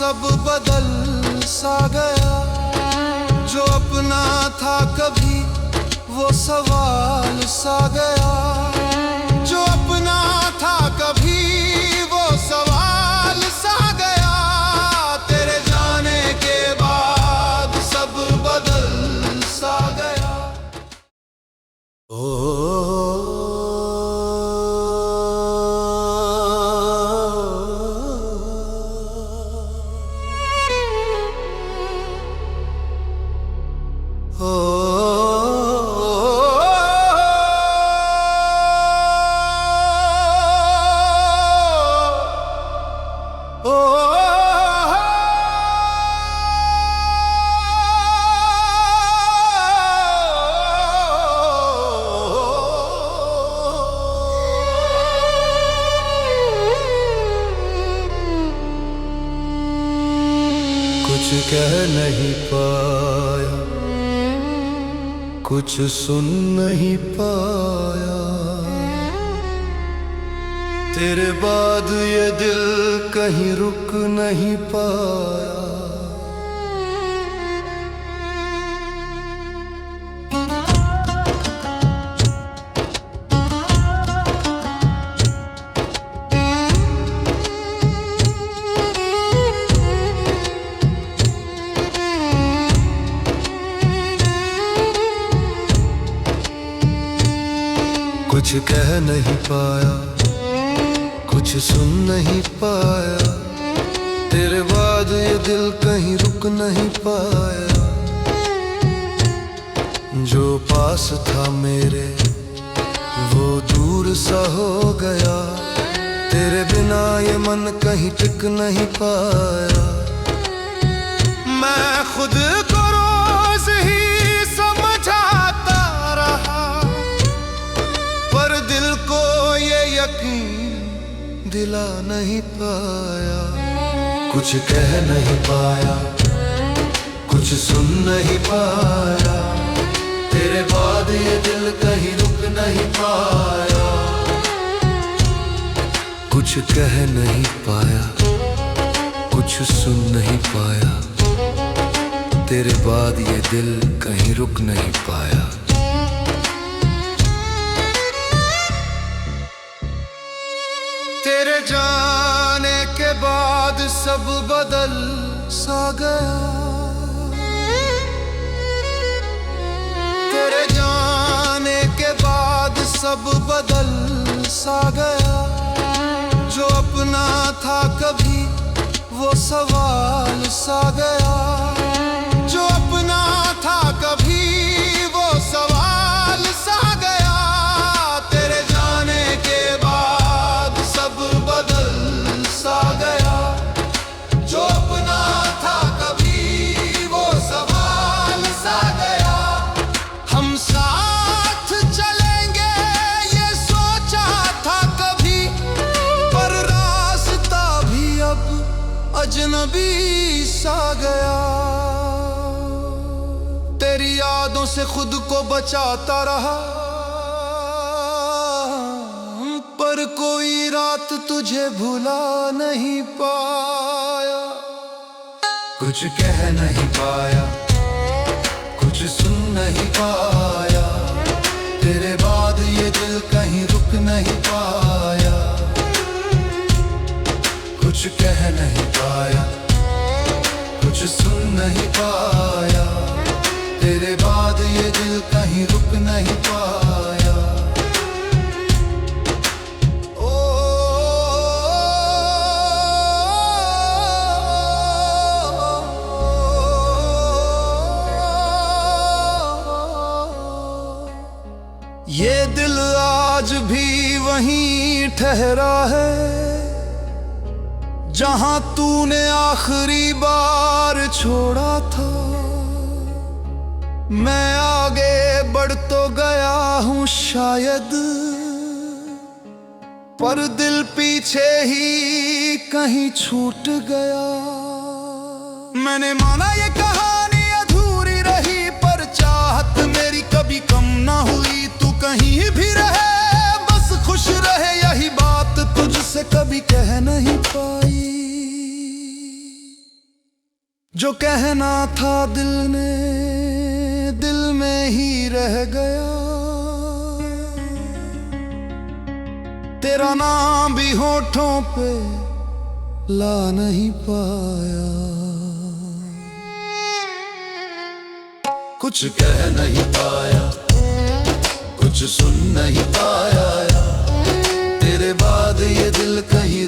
सब बदल सा गया। जो अपना था कभी वो सवाल सा गया। जो अपना था कभी वो सवाल सा गया। तेरे जाने के बाद सब बदल सा गया। कुछ कह नहीं पाया, कुछ सुन नहीं पाया। तेरे बाद ये दिल कहीं रुक नहीं पाया। कुछ कह नहीं पाया, कुछ सुन नहीं पाया। तेरे बाद ये दिल कहीं रुक नहीं पाया। जो पास था मेरे वो दूर सा हो गया। तेरे बिना ये मन कहीं टिक नहीं पाया। मैं खुद को रोज ही समझाता रहा, पर दिल को ये यकीन दिला नहीं पाया। कुछ कह नहीं पाया, कुछ सुन नहीं पाया। तेरे बाद ये दिल कहीं रुक नहीं पाया। कुछ कह नहीं पाया, कुछ सुन नहीं पाया। तेरे बाद ये दिल कहीं रुक नहीं पाया। तेरे जाने के बाद सब बदल सा गया। तेरे जाने के बाद सब बदल सा गया। जो अपना था कभी वो सवाल सा गया। जो अपना था कभी वो सवाल सा गया। तेरे जाने के बाद सब बदल सा गया। जो अपना था कभी वो सवाल सा गया। हम साथ चलेंगे ये सोचा था कभी, पर रास्ता भी अब अजनबी सा गया। तेरी यादों से खुद को बचाता रहा, पर कोई रात तुझे भुला नहीं पाया। कुछ कह नहीं पाया, कुछ सुन नहीं पाया। तेरे बाद ये दिल कहीं रुक नहीं पाया। कुछ कह नहीं पाया, कुछ सुन नहीं पाया। तेरे बाद ये दिल कहीं रुक नहीं पाया। ये दिल आज भी वहीं ठहरा है जहां तूने आखिरी बार छोड़ा था। मैं आगे बढ़ तो गया हूं शायद, पर दिल पीछे ही कहीं छूट गया। मैंने माना ये कहानी अधूरी रही, पर चाहत मेरी कभी कम ना हुई। तू कहीं भी रहे बस खुश रहे, यही बात तुझसे कभी कह नहीं पाई। जो कहना था दिल ने दिल में ही रह गया, तेरा नाम भी होठों पे ला नहीं पाया। कुछ कह नहीं पाया, कुछ सुन नहीं पाया, तेरे बाद ये दिल कहीं